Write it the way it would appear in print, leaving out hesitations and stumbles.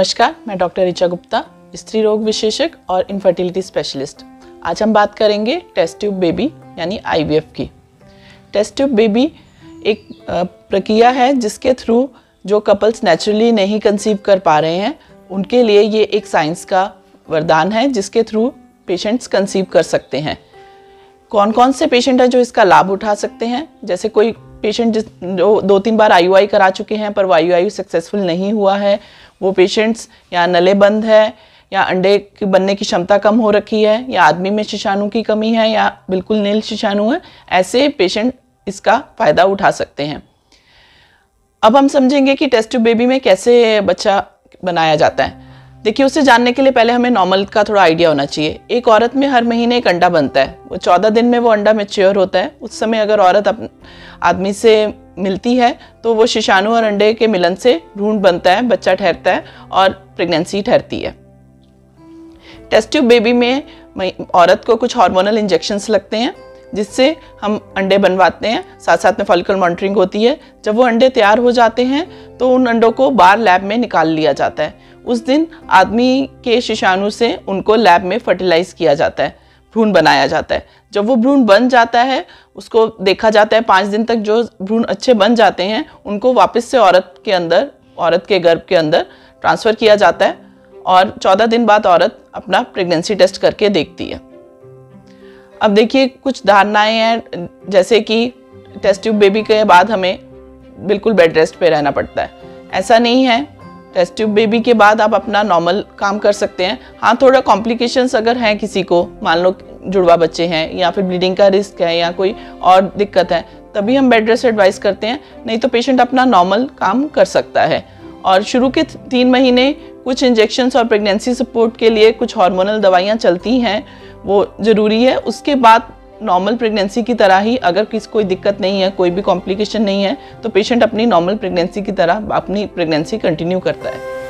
नमस्कार, मैं डॉक्टर ऋचा गुप्ता, स्त्री रोग विशेषज्ञ और इनफर्टिलिटी स्पेशलिस्ट। आज हम बात करेंगे टेस्ट ट्यूब बेबी यानी आईवीएफ की। टेस्ट ट्यूब बेबी एक प्रक्रिया है जिसके थ्रू जो कपल्स नेचुरली नहीं कंसीव कर पा रहे हैं उनके लिए ये एक साइंस का वरदान है जिसके थ्रू पेशेंट्स कंसीव कर सकते हैं। कौन कौन से पेशेंट हैं जो इसका लाभ उठा सकते हैं? जैसे कोई पेशेंट जो 2-3 बार IUI करा चुके हैं पर वो IUI सक्सेसफुल नहीं हुआ है, वो पेशेंट्स या नले बंद है या अंडे की बनने की क्षमता कम हो रखी है या आदमी में शिशाणु की कमी है या बिल्कुल नील शिशाणु है, ऐसे पेशेंट इसका फ़ायदा उठा सकते हैं। अब हम समझेंगे कि टेस्ट ट्यूब बेबी में कैसे बच्चा बनाया जाता है। देखिए, उसे जानने के लिए पहले हमें नॉर्मल का थोड़ा आइडिया होना चाहिए। एक औरत में हर महीने एक अंडा बनता है, वो 14 दिन में वो अंडा मैच्योर होता है। उस समय अगर औरत आदमी से मिलती है तो वो शिशाणु और अंडे के मिलन से भ्रूण बनता है, बच्चा ठहरता है और प्रेगनेंसी ठहरती है। टेस्ट ट्यूब बेबी में औरत को कुछ हार्मोनल इंजेक्शंस लगते हैं जिससे हम अंडे बनवाते हैं, साथ साथ में फॉलिकल मॉनिटरिंग होती है। जब वो अंडे तैयार हो जाते हैं तो उन अंडों को बाहर लैब में निकाल लिया जाता है। उस दिन आदमी के शिशाणु से उनको लैब में फर्टिलाइज किया जाता है, भ्रूण बनाया जाता है। जब वो भ्रूण बन जाता है उसको देखा जाता है, 5 दिन तक जो भ्रूण अच्छे बन जाते हैं उनको वापस से औरत के गर्भ के अंदर ट्रांसफ़र किया जाता है और 14 दिन बाद औरत अपना प्रेगनेंसी टेस्ट करके देखती है। अब देखिए, कुछ धारणाएं हैं जैसे कि टेस्ट ट्यूब बेबी के बाद हमें बिल्कुल बेड रेस्ट पे रहना पड़ता है। ऐसा नहीं है, टेस्ट ट्यूब बेबी के बाद आप अपना नॉर्मल काम कर सकते हैं। हाँ, थोड़ा कॉम्प्लिकेशंस अगर हैं किसी को, मान लो जुड़वा बच्चे हैं या फिर ब्लीडिंग का रिस्क है या कोई और दिक्कत है, तभी हम बेड रेस्ट एडवाइस करते हैं, नहीं तो पेशेंट अपना नॉर्मल काम कर सकता है। और शुरू के 3 महीने कुछ इंजेक्शंस और प्रेगनेंसी सपोर्ट के लिए कुछ हार्मोनल दवाइयाँ चलती हैं, वो ज़रूरी है। उसके बाद नॉर्मल प्रेगनेंसी की तरह ही, अगर कोई दिक्कत नहीं है, कोई भी कॉम्प्लिकेशन नहीं है, तो पेशेंट अपनी नॉर्मल प्रेगनेंसी की तरह अपनी प्रेगनेंसी कंटिन्यू करता है।